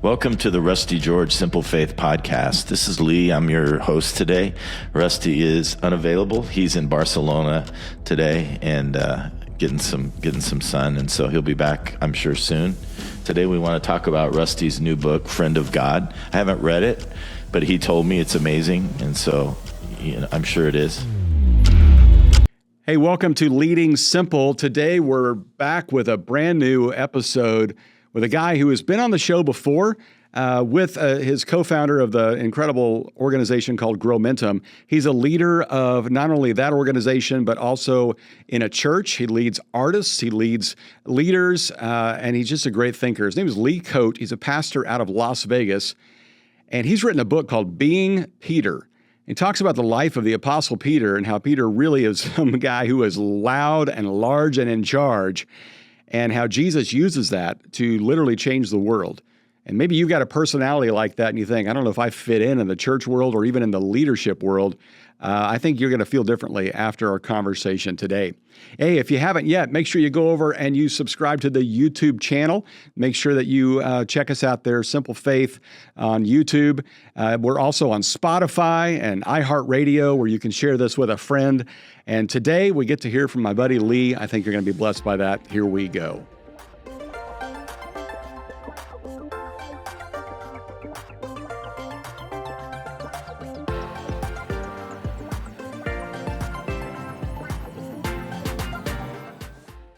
Welcome to the Rusty George Simple Faith podcast. This is Lee. I'm your host today. Rusty is unavailable. He's in Barcelona today and getting some sun, and so he'll be back, I'm sure, soon. Today we want to talk about Rusty's new book, Friend of God. I haven't read it, but he told me it's amazing, and so I'm sure it is. Hey, welcome to Leading Simple. Today we're back with a brand new episode with a guy who has been on the show before with his co-founder of the incredible organization called Growmentum. He's a leader of not only that organization, but also in a church. He leads artists, he leads leaders, and he's just a great thinker. His name is Lee Coate. He's a pastor out of Las Vegas, and he's written a book called Being Peter. He talks about the life of the Apostle Peter and how Peter really is some guy who is loud and large and in charge, and how Jesus uses that to literally change the world. And maybe you've got a personality like that and you think, I don't know if I fit in the church world or even in the leadership world. I think you're going to feel differently after our conversation today. Hey, if you haven't yet, make sure you go over and you subscribe to the YouTube channel. Make sure that you check us out there, Simple Faith on YouTube. We're also on Spotify and iHeartRadio, where you can share this with a friend. And today we get to hear from my buddy Lee. I think you're going to be blessed by that. Here we go.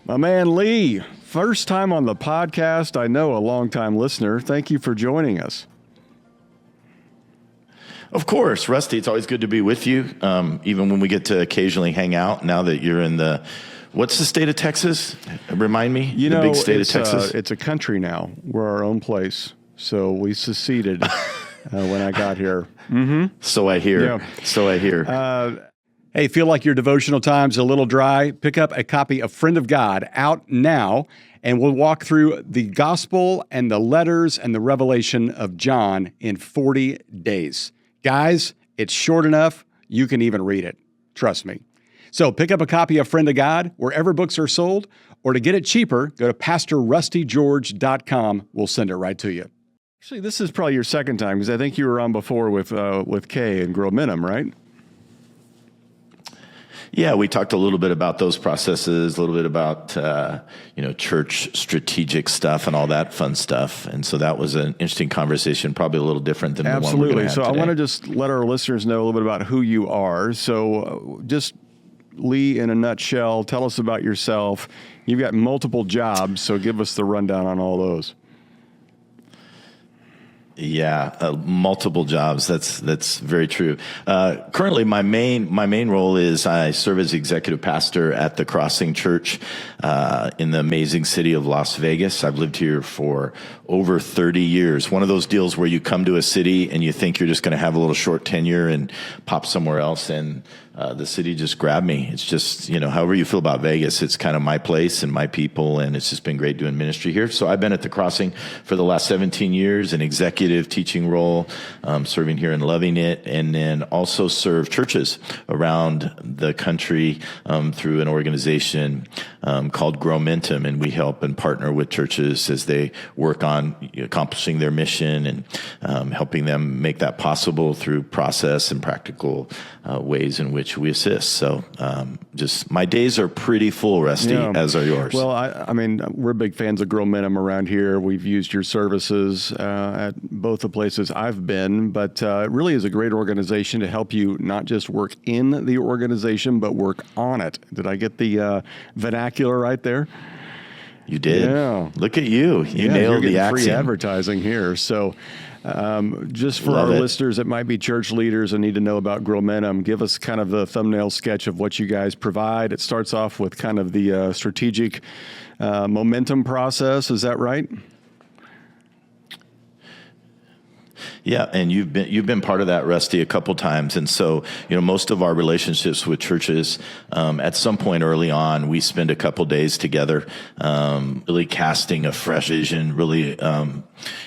My man, Lee, first time on the podcast. I know, a longtime listener. Thank you for joining us. Of course, Rusty, it's always good to be with you, even when we get to occasionally hang out now that you're in what's the state of Texas? Remind me, the big state of Texas. It's a country now. We're our own place. So we seceded when I got here. Mm-hmm. So I hear. Yeah. So I hear. Hey, feel like your devotional time's a little dry? Pick up a copy of Friend of God, out now, and we'll walk through the gospel and the letters and the revelation of John in 40 days. Guys, it's short enough, you can even read it. Trust me. So pick up a copy of Friend of God wherever books are sold, or to get it cheaper, go to PastorRustyGeorge.com. We'll send it right to you. Actually, this is probably your second time, because I think you were on before with Kay and Growmentum, right? Yeah, we talked a little bit about those processes, a little bit about, church strategic stuff and all that fun stuff. And so that was an interesting conversation, probably a little different than the one we're going to have today. So I want to just let our listeners know a little bit about who you are. So just, Lee, in a nutshell, tell us about yourself. You've got multiple jobs, so give us the rundown on all those. Yeah, multiple jobs. That's very true. Currently, my main role is I serve as executive pastor at the Crossing Church in the amazing city of Las Vegas. I've lived here for over 30 years. One of those deals where you come to a city and you think you're just going to have a little short tenure and pop somewhere else, and the city just grabbed me. It's just, however you feel about Vegas, it's kind of my place and my people, and it's just been great doing ministry here. So I've been at the Crossing for the last 17 years, an executive teaching role, serving here and loving it, and then also serve churches around the country through an organization called Growmentum, and we help and partner with churches as they work on accomplishing their mission and helping them make that possible through process and practical ways in which we assist. So just my days are pretty full, Rusty, as are yours. Well, I mean, we're big fans of Growmentum around here. We've used your services at both the places I've been, but it really is a great organization to help you not just work in the organization, but work on it. Did I get the vernacular right there? You did. Yeah. Look at you. You nailed the accent. Free advertising here. So just for our listeners that might be church leaders and need to know about Growmentum, give us kind of the thumbnail sketch of what you guys provide. It starts off with kind of the strategic momentum process. Is that right? Yeah, and you've been part of that, Rusty, a couple times, and so most of our relationships with churches, at some point early on, we spend a couple days together, really casting a fresh vision, really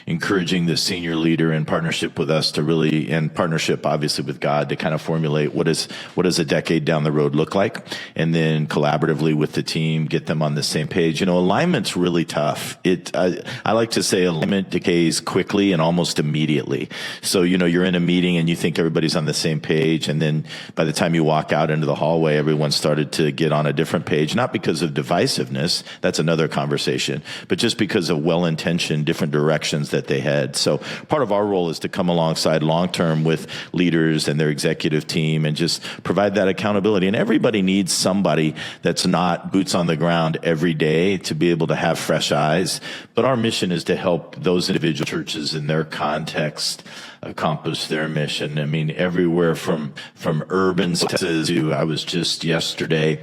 encouraging the senior leader in partnership with us to really, in partnership obviously with God, to kind of formulate what does a decade down the road look like, and then collaboratively with the team get them on the same page. Alignment's really tough. I like to say alignment decays quickly and almost immediately. So, you're in a meeting and you think everybody's on the same page. And then by the time you walk out into the hallway, everyone started to get on a different page, not because of divisiveness. That's another conversation, but just because of well-intentioned different directions that they had. So part of our role is to come alongside long-term with leaders and their executive team and just provide that accountability. And everybody needs somebody that's not boots on the ground every day to be able to have fresh eyes. But our mission is to help those individual churches in their context accomplish their mission. I mean, everywhere from urban Texas to, I was just yesterday,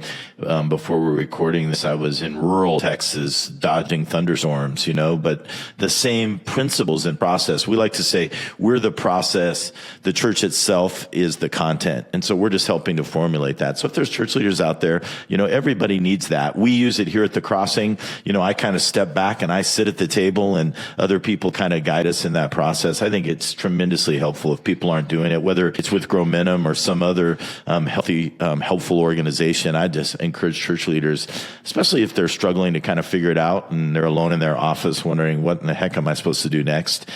before we're recording this, I was in rural Texas dodging thunderstorms, but the same principles and process. We like to say we're the process. The church itself is the content. And so we're just helping to formulate that. So if there's church leaders out there, everybody needs that. We use it here at the Crossing. I kind of step back and I sit at the table and other people kind of guide us in that process. I think it's tremendously helpful if people aren't doing it, whether it's with Growmentum or some other helpful organization. I just encourage church leaders, especially if they're struggling to kind of figure it out and they're alone in their office wondering what in the heck am I supposed to do next,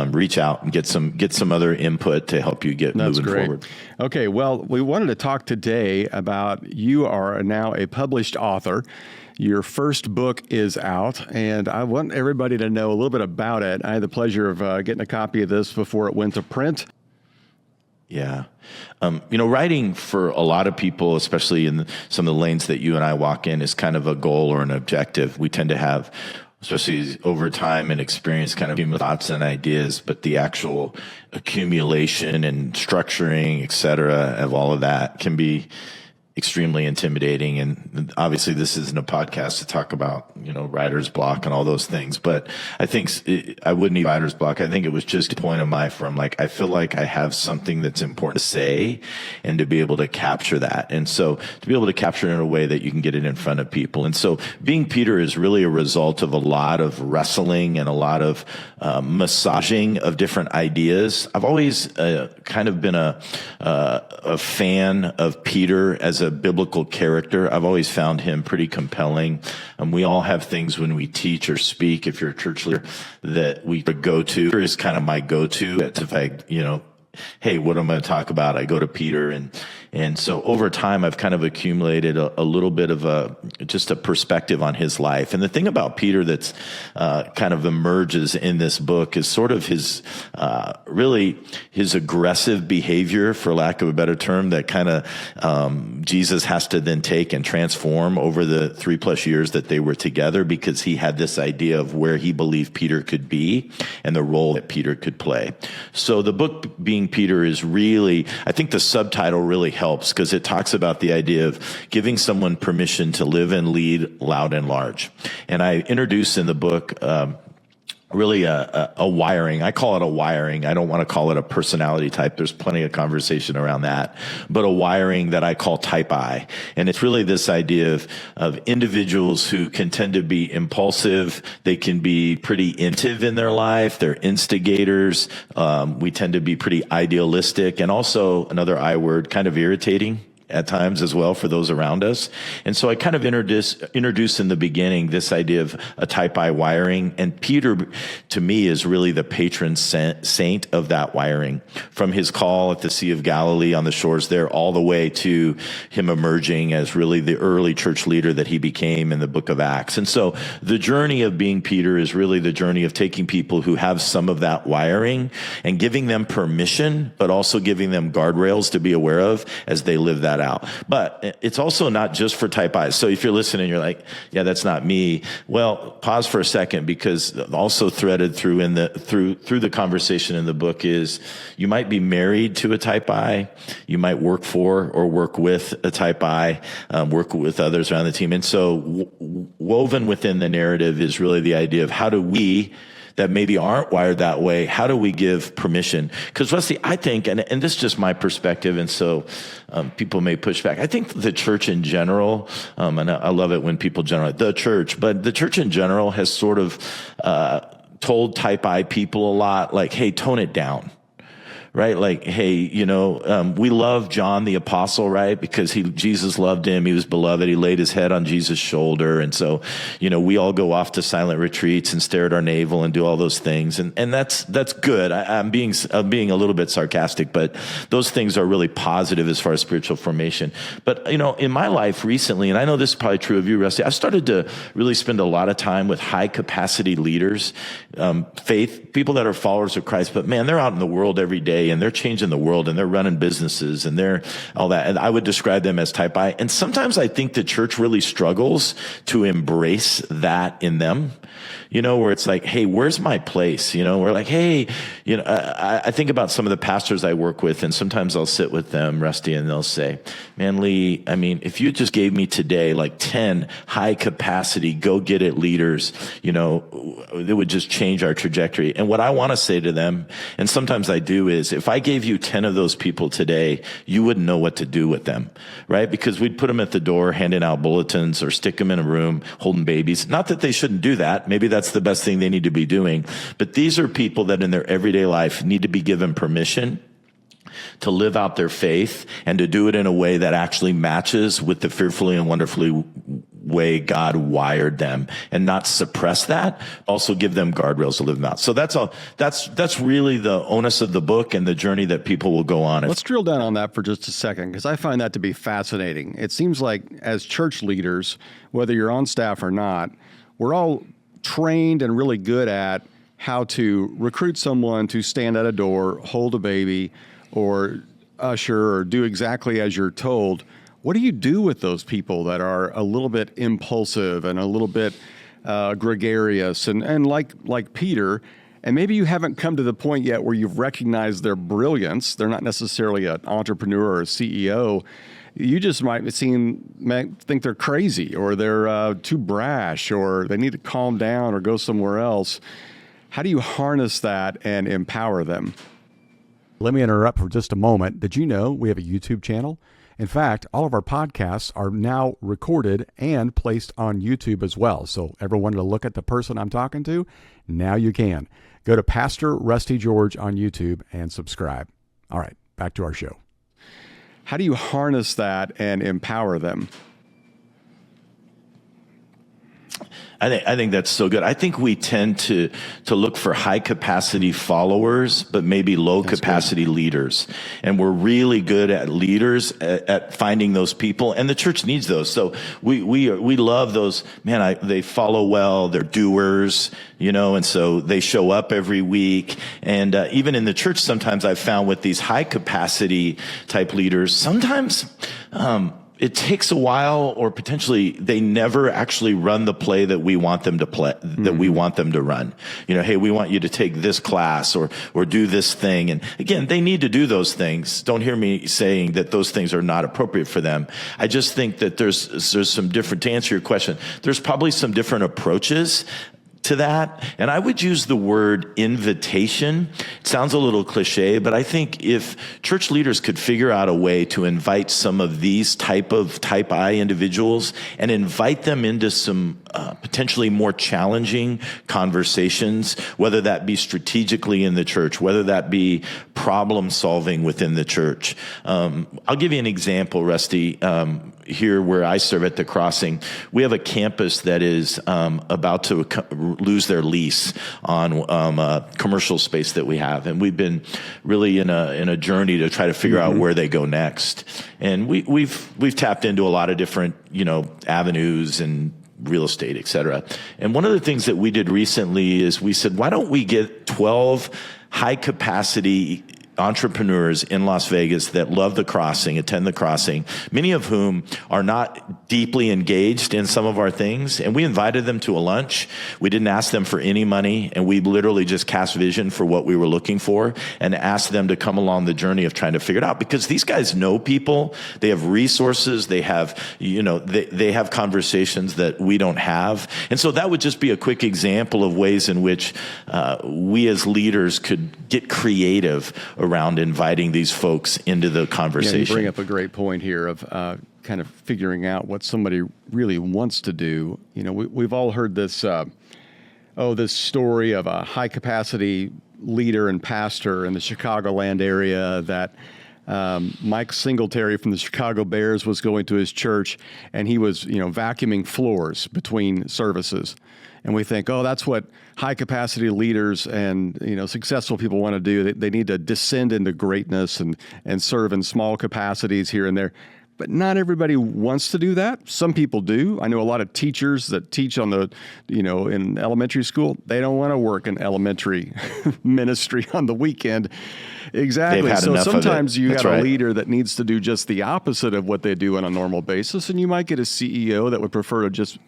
reach out and get some other input to help you get moving forward. Okay, well, we wanted to talk today about, you are now a published author. Your first book is out, and I want everybody to know a little bit about it. I had the pleasure of getting a copy of this before it went to print. Yeah. Writing for a lot of people, especially in some of the lanes that you and I walk in, is kind of a goal or an objective. We tend to have, especially over time and experience, kind of human thoughts and ideas, but the actual accumulation and structuring, et cetera, of all of that can be extremely intimidating. And obviously this isn't a podcast to talk about, writer's block and all those things, but I think I wouldn't need writer's block. I think it was just a point of mine from I feel like I have something that's important to say and to be able to capture that. And so to be able to capture it in a way that you can get it in front of people. And so being Peter is really a result of a lot of wrestling and a lot of massaging of different ideas. I've always kind of been a fan of Peter as a biblical character. I've always found him pretty compelling. We all have things when we teach or speak, if you're a church leader, that we go to. Peter is kind of my go-to. That's if I, hey, what am I going to talk about? I go to Peter. And so over time, I've kind of accumulated a little bit of just a perspective on his life. And the thing about Peter that's kind of emerges in this book is sort of his really his aggressive behavior, for lack of a better term, that kind of Jesus has to then take and transform over the 3+ years that they were together, because he had this idea of where he believed Peter could be and the role that Peter could play. So the book Being Peter is really, I think the subtitle really helps, because it talks about the idea of giving someone permission to live and lead loud and large. And I introduce in the book really a wiring. I call it a wiring. I don't want to call it a personality type. There's plenty of conversation around that, but a wiring that I call type I. And it's really this idea of individuals who can tend to be impulsive. They can be pretty inventive in their life. They're instigators. We tend to be pretty idealistic, and also another I word, kind of irritating at times as well for those around us. And so I kind of introduce in the beginning this idea of a type I wiring. And Peter, to me, is really the patron saint of that wiring, from his call at the Sea of Galilee on the shores there all the way to him emerging as really the early church leader that he became in the book of Acts. And so the journey of being Peter is really the journey of taking people who have some of that wiring and giving them permission, but also giving them guardrails to be aware of as they live that out. But it's also not just for type I's. So if you're listening, you're like, yeah, that's not me. Well, pause for a second, because also threaded through through the conversation in the book is you might be married to a type I, you might work for or work with a type I, work with others around the team. And so woven within the narrative is really the idea of how do we that maybe aren't wired that way, how do we give permission? Because Rusty, I think, and this is just my perspective, and so people may push back. I think the church in general, and I love it when people generalize the church, but the church in general has sort of told type I people a lot, like, hey, tone it down. Right? Like, hey, we love John the apostle, right? Because Jesus loved him. He was beloved. He laid his head on Jesus' shoulder. And so, we all go off to silent retreats and stare at our navel and do all those things. And that's good. I'm being a little bit sarcastic, but those things are really positive as far as spiritual formation. But, in my life recently, and I know this is probably true of you, Rusty, I've started to really spend a lot of time with high capacity leaders, people that are followers of Christ, but man, they're out in the world every day and they're changing the world and they're running businesses and they're all that. And I would describe them as type I. And sometimes I think the church really struggles to embrace that in them, where it's like, hey, where's my place? We're like, hey, I think about some of the pastors I work with, and sometimes I'll sit with them, Rusty, and they'll say, man, Lee, I mean, if you just gave me today like 10 high capacity, go get it leaders, it would just change our trajectory. And what I want to say to them, and sometimes I do, is if I gave you 10 of those people today, you wouldn't know what to do with them, right? Because we'd put them at the door, handing out bulletins, or stick them in a room holding babies. Not that they shouldn't do that. Maybe that's the best thing they need to be doing. But these are people that in their everyday life need to be given permission to live out their faith and to do it in a way that actually matches with the fearfully and wonderfully way God wired them, and not suppress that. Also give them guardrails to live them out. So that's all. That's really the onus of the book and the journey that people will go on. Let's drill down on that for just a second, because I find that to be fascinating. It seems like as church leaders, whether you're on staff or not, we're all trained and really good at how to recruit someone to stand at a door, hold a baby, or usher, or do exactly as you're told. What do you do with those people that are a little bit impulsive and a little bit gregarious and like Peter? And maybe you haven't come to the point yet where you've recognized their brilliance. They're not necessarily an entrepreneur or a CEO. You just might think they're crazy, or they're too brash, or they need to calm down or go somewhere else. How do you harness that and empower them? Let me interrupt for just a moment. Did you know we have a YouTube channel? In fact, all of our podcasts are now recorded and placed on YouTube as well. So ever wanted to look at the person I'm talking to? Now you can. Go to Pastor Rusty George on YouTube and subscribe. All right, back to our show. How do you harness that and empower them? I think that's so good. I think we tend to look for high capacity followers, but maybe low capacity leaders. And we're really good at leaders at finding those people, and the church needs those. So we love those. Man, they follow well. They're doers, and so they show up every week. And even in the church, sometimes I've found with these high capacity type leaders, sometimes it takes a while, or potentially they never actually run the play that we want them to play, that we want them to run. Hey, we want you to take this class or do this thing. And again, they need to do those things. Don't hear me saying that those things are not appropriate for them. I just think that there's some different, to answer your question, there's probably some different approaches to that. And I would use the word invitation. It sounds a little cliche, but I think if church leaders could figure out a way to invite some of these type I individuals and invite them into some potentially more challenging conversations, whether that be strategically in the church, whether that be problem solving within the church. I'll give you an example, Rusty. Here where I serve at the Crossing, we have a campus that is about to lose their lease on a commercial space that we have, and we've been really in a journey to try to figure out where they go next. And we've tapped into a lot of different avenues and real estate, et cetera. And one of the things that we did recently is we said, why don't we get 12 high capacity entrepreneurs in Las Vegas that love the Crossing, attend the Crossing, many of whom are not deeply engaged in some of our things, and we invited them to a lunch. We didn't ask them for any money, and we literally just cast vision for what we were looking for and asked them to come along the journey of trying to figure it out, because these guys know people, they have resources, they have, they have conversations that we don't have. And so that would just be a quick example of ways in which we as leaders could get creative around inviting these folks into the conversation. Yeah, you bring up a great point here of kind of figuring out what somebody really wants to do. We've all heard this, this story of a high capacity leader and pastor in the Chicagoland area that Mike Singletary from the Chicago Bears was going to his church, and he was, vacuuming floors between services. And we think, that's what high capacity leaders and, successful people want to do. They need to descend into greatness and serve in small capacities here and there. But not everybody wants to do that. Some people do. I know a lot of teachers that teach on in elementary school. They don't want to work in elementary ministry on the weekend. Exactly. So sometimes you got a leader that needs to do just the opposite of what they do on a normal basis. And you might get a CEO that would prefer to just,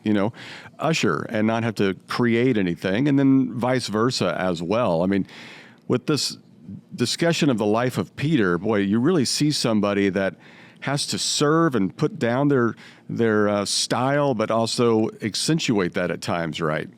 usher and not have to create anything. And then vice versa as well. I mean, with this discussion of the life of Peter, boy, you really see somebody that has to serve and put down their style, but also accentuate that at times, right?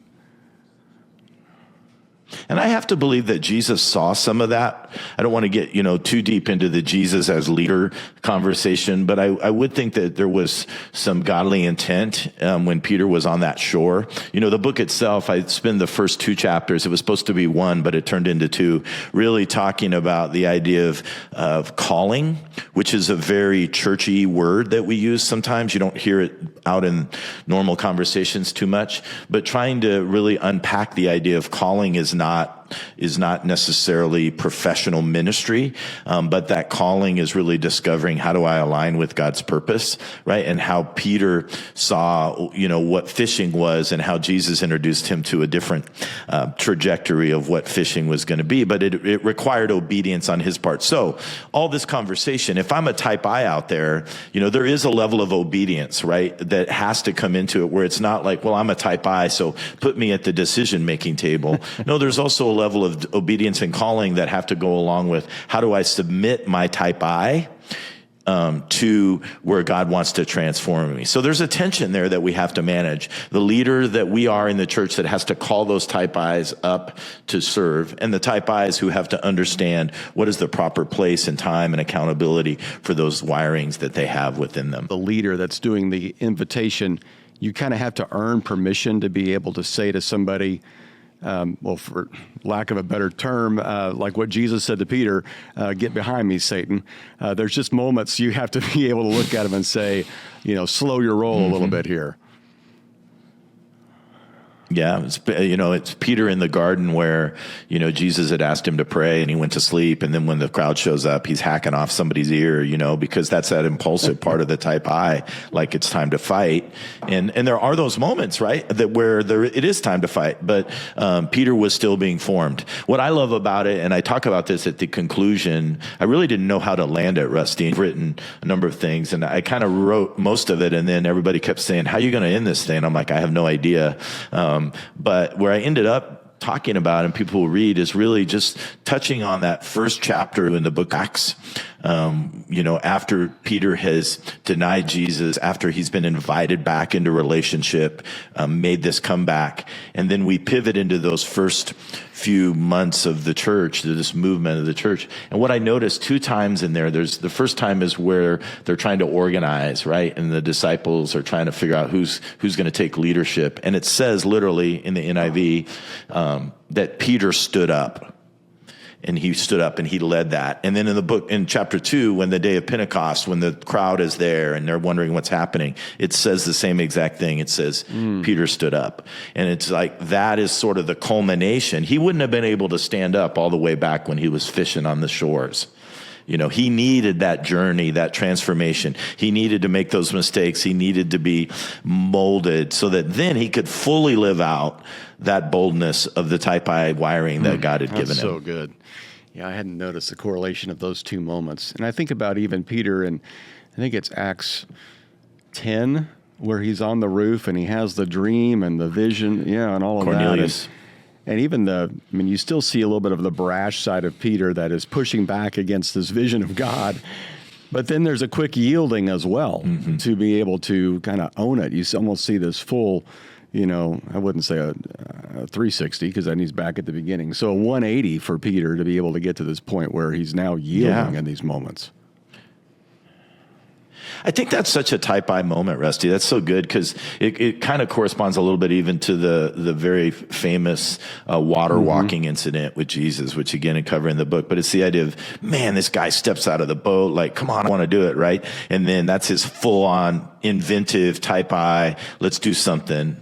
And I have to believe that Jesus saw some of that. I don't want to get, too deep into the Jesus as leader conversation, but I would think that there was some godly intent when Peter was on that shore. The book itself, I spent the first 2 chapters. It was supposed to be 1, but it turned into 2, really talking about the idea of calling, which is a very churchy word that we use sometimes. You don't hear it out in normal conversations too much, but trying to really unpack the idea of calling is not necessarily professional ministry, but that calling is really discovering, how do I align with God's purpose, right? And how Peter saw, what fishing was, and how Jesus introduced him to a different trajectory of what fishing was going to be. But it required obedience on his part. So all this conversation, if I'm a type I out there, there is a level of obedience, right, that has to come into it, where it's not like, well, I'm a type I, so put me at the decision-making table. No, there's also a level of obedience and calling that have to go along with, how do I submit my type I to where God wants to transform me. So there's a tension there that we have to manage. The leader that we are in the church that has to call those type I's up to serve, and the type I's who have to understand what is the proper place and time and accountability for those wirings that they have within them. The leader that's doing the invitation, you kind of have to earn permission to be able to say to somebody, for lack of a better term, like what Jesus said to Peter, get behind me, Satan. There's just moments you have to be able to look at him and say, slow your roll a little bit here. Yeah, it's Peter in the garden where, Jesus had asked him to pray and he went to sleep. And then when the crowd shows up, he's hacking off somebody's ear, because that's that impulsive part of the type I, like it's time to fight. And there are those moments, right, that where it is time to fight. But Peter was still being formed. What I love about it, and I talk about this at the conclusion, I really didn't know how to land it, Rusty. I've written a number of things and I kind of wrote most of it. And then everybody kept saying, how are you going to end this thing? I'm like, I have no idea. But where I ended up talking about, and people will read, is really just touching on that first chapter in the book Acts. After Peter has denied Jesus, after he's been invited back into relationship, made this comeback, and then we pivot into those first few months of the church, this movement of the church. And what I noticed 2 times in there, there's the first time is where they're trying to organize, right? And the disciples are trying to figure out who's going to take leadership. And it says literally in the NIV that Peter stood up. And he stood up and he led that. And then in the book, in chapter 2, when the day of Pentecost, when the crowd is there and they're wondering what's happening, it says the same exact thing. It says, Peter stood up. And it's like, that is sort of the culmination. He wouldn't have been able to stand up all the way back when he was fishing on the shores. He needed that journey, that transformation. He needed to make those mistakes. He needed to be molded so that then he could fully live out that boldness of the type I wiring that God had given him. That's so good. Yeah, I hadn't noticed the correlation of those 2 moments. And I think about even Peter, and I think it's Acts 10, where he's on the roof and he has the dream and the vision, and all of Cornelius. that. And even you still see a little bit of the brash side of Peter that is pushing back against this vision of God. But then there's a quick yielding as well to be able to kind of own it. You almost see this full, I wouldn't say a 360 because then he's back at the beginning. So a 180 for Peter to be able to get to this point where he's now yielding in these moments. I think that's such a type I moment, Rusty. That's so good because it kind of corresponds a little bit even to the very famous water walking incident with Jesus, which again I cover in the book. But it's the idea of, man, this guy steps out of the boat, like, come on, I want to do it, right? And then that's his full-on inventive type I, let's do something.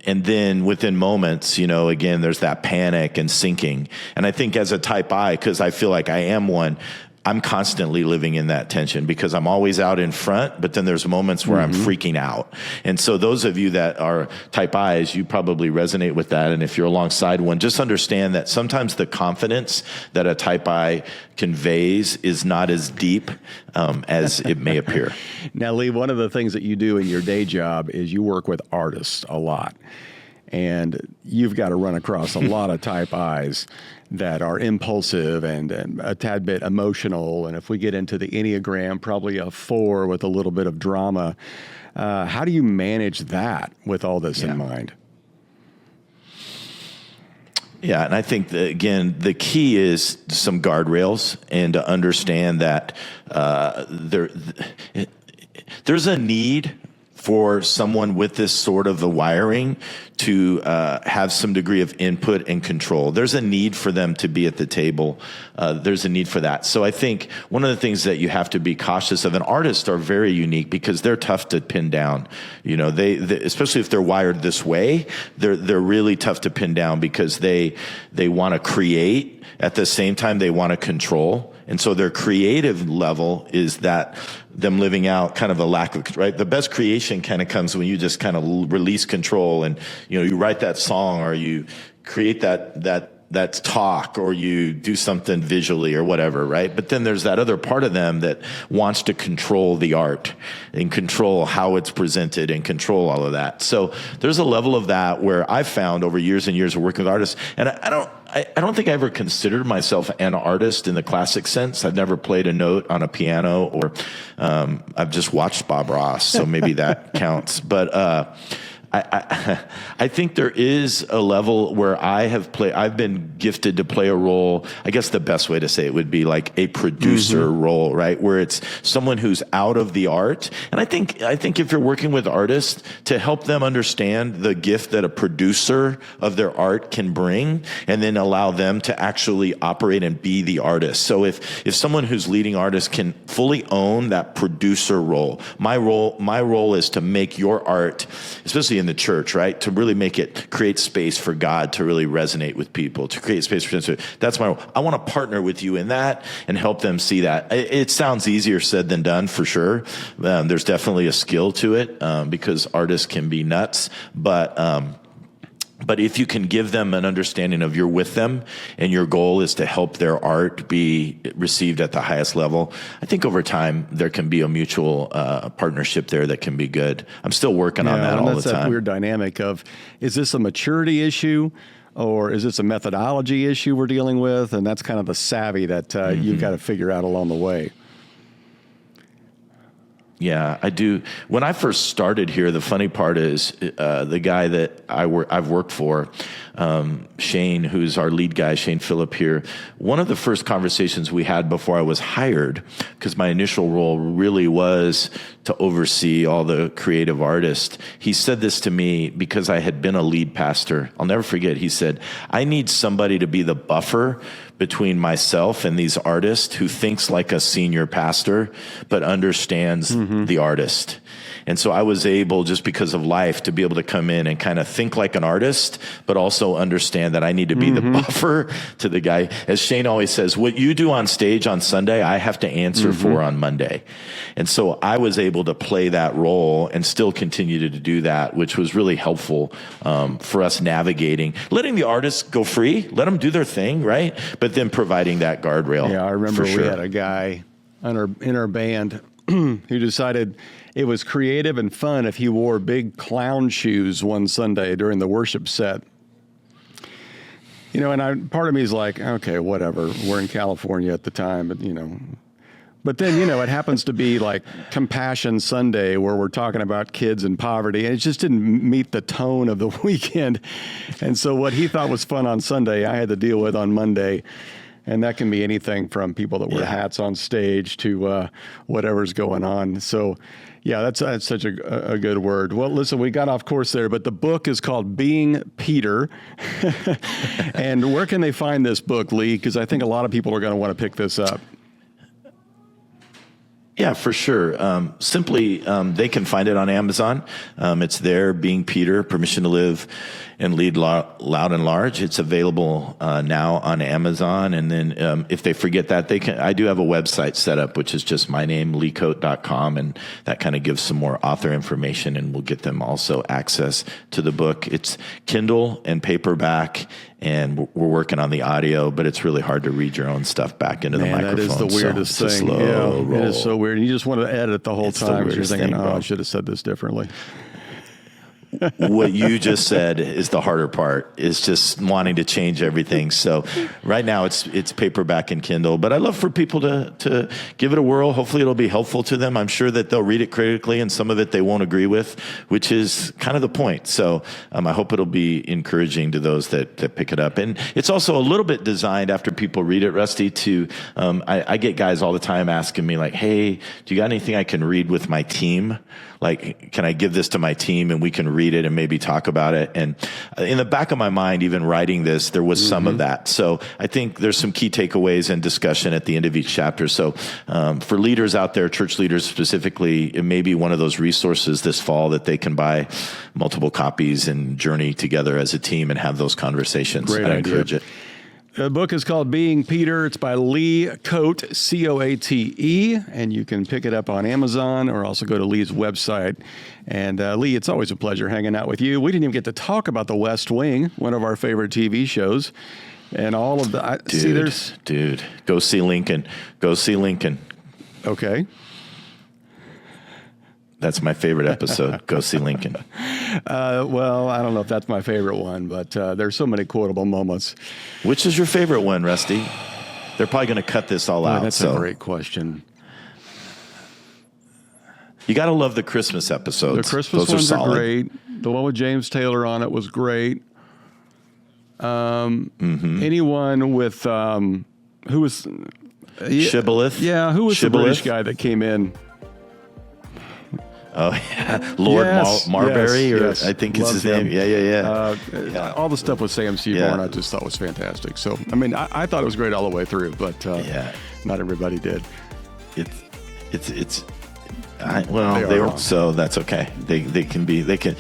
And then within moments, again, there's that panic and sinking. And I think as a type I, because I feel like I am one, I'm constantly living in that tension because I'm always out in front, but then there's moments where I'm freaking out. And so those of you that are type I's, you probably resonate with that. And if you're alongside one, just understand that sometimes the confidence that a type I conveys is not as deep as it may appear. Now, Lee, one of the things that you do in your day job is you work with artists a lot. And you've got to run across a lot of type I's that are impulsive and a tad bit emotional. And if we get into the Enneagram, probably a 4 with a little bit of drama. How do you manage that with all this in mind? Yeah, and I think, again, the key is some guardrails and to understand that there's a need for someone with this sort of the wiring to have some degree of input and control. There's a need for them to be at the table. There's a need for that. So I think one of the things that you have to be cautious of, and artists are very unique because they're tough to pin down. They especially if they're wired this way, they're really tough to pin down because they want to create. At the same time, they want to control. And so their creative level is that them living out kind of a lack of, right? The best creation kind of comes when you just kind of release control and, you write that song or you create that talk or you do something visually or whatever, right? But then there's that other part of them that wants to control the art and control how it's presented and control all of that. So there's a level of that where I've found over years and years of working with artists, and I don't think I ever considered myself an artist in the classic sense. I've never played a note on a piano or I've just watched Bob Ross, so maybe that counts. But I think there is a level where I've been gifted to play a role. I guess the best way to say it would be like a producer role, right? Where it's someone who's out of the art. And I think if you're working with artists, to help them understand the gift that a producer of their art can bring, and then allow them to actually operate and be the artist. So if someone who's leading artists can fully own that producer role, my role is to make your art, especially in the church, right? To really create space for God to really resonate with people, to create space for them. That's my role. I want to partner with you in that and help them see that. It sounds easier said than done for sure. There's definitely a skill to it because artists can be nuts, but if you can give them an understanding of you're with them and your goal is to help their art be received at the highest level, I think over time there can be a mutual partnership there that can be good. I'm still working on that all the time. That's that weird dynamic of, is this a maturity issue or is this a methodology issue we're dealing with? And that's kind of the savvy that you've got to figure out along the way. Yeah, I do. When I first started here, the funny part is the guy that I've worked for, Shane, who's our lead guy, Shane Phillip here, one of the first conversations we had before I was hired, because my initial role really was to oversee all the creative artists, he said this to me because I had been a lead pastor. I'll never forget. He said, I need somebody to be the buffer between myself and these artists who thinks like a senior pastor, but understands the artist. And so I was able, just because of life, to be able to come in and kind of think like an artist, but also understand that I need to be the buffer to the guy. As Shane always says, what you do on stage on Sunday, I have to answer for on Monday. And so I was able to play that role and still continue to do that, which was really helpful for us navigating, letting the artists go free, let them do their thing, right? But then providing that guardrail. Yeah, I remember we had a guy in our band who decided it was creative and fun if he wore big clown shoes one Sunday during the worship set. And part of me is like, okay, whatever. We're in California at the time, but But then, it happens to be like Compassion Sunday where we're talking about kids and poverty, and it just didn't meet the tone of the weekend. And so what he thought was fun on Sunday, I had to deal with on Monday. And that can be anything from people that wear hats on stage to whatever's going on. So, yeah, that's such a good word. Well, listen, we got off course there, but the book is called Being Peter. And where can they find this book, Lee? Because I think a lot of people are going to want to pick this up. Yeah, for sure. Simply, they can find it on Amazon. It's there, Being Peter, Permission to Live and Lead Loud and Large. It's available now on Amazon. And then if they forget that, I do have a website set up, which is just my name, leecoate.com. And that kind of gives some more author information, and we'll get them also access to the book. It's Kindle and paperback, and we're working on the audio, but it's really hard to read your own stuff back into the microphone. That is the weirdest thing. It is so weird. You just want to edit the whole time. You're thinking, I should have said this differently. What you just said is the harder part, is just wanting to change everything. So right now it's paperback and Kindle, but I'd love for people to give it a whirl. Hopefully it'll be helpful to them. I'm sure that they'll read it critically, and some of it they won't agree with, which is kind of the point. So I hope it'll be encouraging to those that pick it up. And it's also a little bit designed after people read it, Rusty, to, I get guys all the time asking me like, hey, do you got anything I can read with my team? Like, can I give this to my team and we can read it and maybe talk about it? And in the back of my mind, even writing this, there was some of that. So I think there's some key takeaways and discussion at the end of each chapter. So for leaders out there, church leaders specifically, it may be one of those resources this fall that they can buy multiple copies and journey together as a team and have those conversations. Great I idea. encourage it. The book is called Being Peter. It's by Lee Coate, Coate, and you can pick it up on Amazon or also go to Lee's website. And Lee, it's always a pleasure hanging out with you. We didn't even get to talk about The West Wing, one of our favorite TV shows, and all of the... Dude, go see Lincoln. Go see Lincoln. Okay. That's my favorite episode. Go see Lincoln. Well, I don't know if that's my favorite one, but there's so many quotable moments. Which is your favorite one, Rusty? They're probably going to cut this all out. That's a great question. You got to love the Christmas episodes. The Christmas ones are great. The one with James Taylor on it was great. Anyone with who was Shibboleth? Yeah, who was Shibboleth? The British guy that came in? Oh, yeah. Lord Marbury, I think is his name. Yeah. All the stuff with Sam Seaborn I just thought was fantastic. So, I mean, I thought it was great all the way through, but not everybody did. So that's okay. They can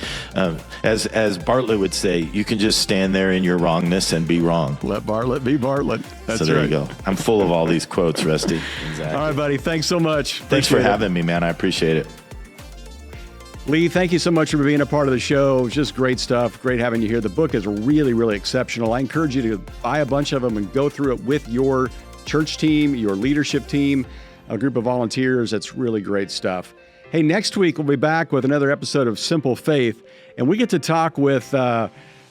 as Bartlett would say, you can just stand there in your wrongness and be wrong. Let Bartlett be Bartlett. That's so there right. you go. I'm full of all these quotes, Rusty. Exactly. All right, buddy. Thanks so much. Thanks for having me, man. I appreciate it. Lee, thank you so much for being a part of the show. It's just great stuff. Great having you here. The book is really, really exceptional. I encourage you to buy a bunch of them and go through it with your church team, your leadership team, a group of volunteers. It's really great stuff. Hey, next week we'll be back with another episode of Simple Faith, and we get to talk with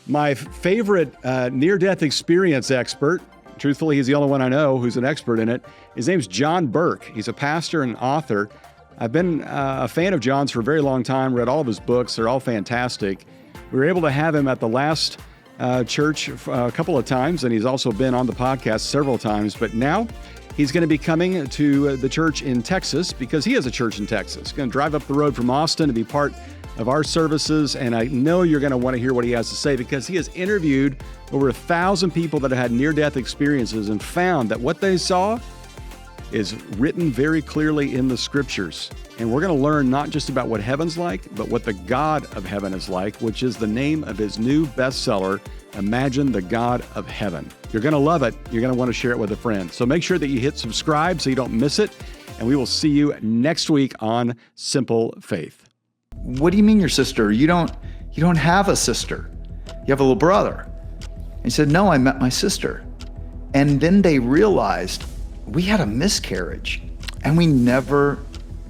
my favorite near-death experience expert. Truthfully, he's the only one I know who's an expert in it. His name's John Burke. He's a pastor and author. I've been a fan of John's for a very long time, read all of his books. They're all fantastic. We were able to have him at the last church a couple of times, and he's also been on the podcast several times. But now he's going to be coming to the church in Texas because he has a church in Texas. He's going to drive up the road from Austin to be part of our services, and I know you're going to want to hear what he has to say because he has interviewed over 1,000 people that have had near-death experiences and found that what they saw is written very clearly in the scriptures. And we're going to learn not just about what heaven's like, but what the God of heaven is like, which is the name of his new bestseller, Imagine the God of Heaven. You're going to love it. You're going to want to share it with a friend. So make sure that you hit subscribe so you don't miss it. And we will see you next week on Simple Faith. What do you mean your sister? You don't have a sister. You have a little brother. And he said, no, I met my sister. And then they realized we had a miscarriage and we never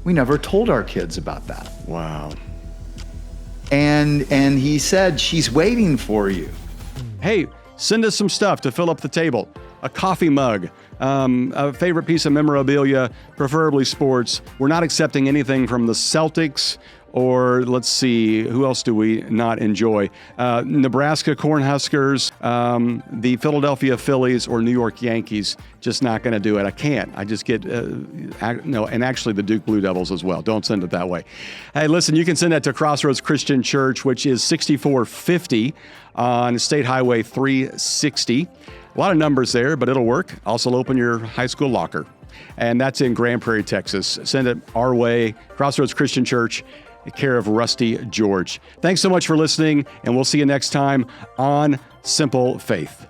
We never told our kids about that. Wow. And he said, she's waiting for you. Hey, send us some stuff to fill up the table. A coffee mug, a favorite piece of memorabilia, preferably sports. We're not accepting anything from the Celtics, or let's see, who else do we not enjoy? Nebraska Cornhuskers, the Philadelphia Phillies, or New York Yankees. Just not going to do it. I can't. I just get, no, and actually the Duke Blue Devils as well. Don't send it that way. Hey, listen, you can send that to Crossroads Christian Church, which is 6450 on State Highway 360. A lot of numbers there, but it'll work. Also open your high school locker. And that's in Grand Prairie, Texas. Send it our way, Crossroads Christian Church, care of Rusty George. Thanks so much for listening, and we'll see you next time on Simple Faith.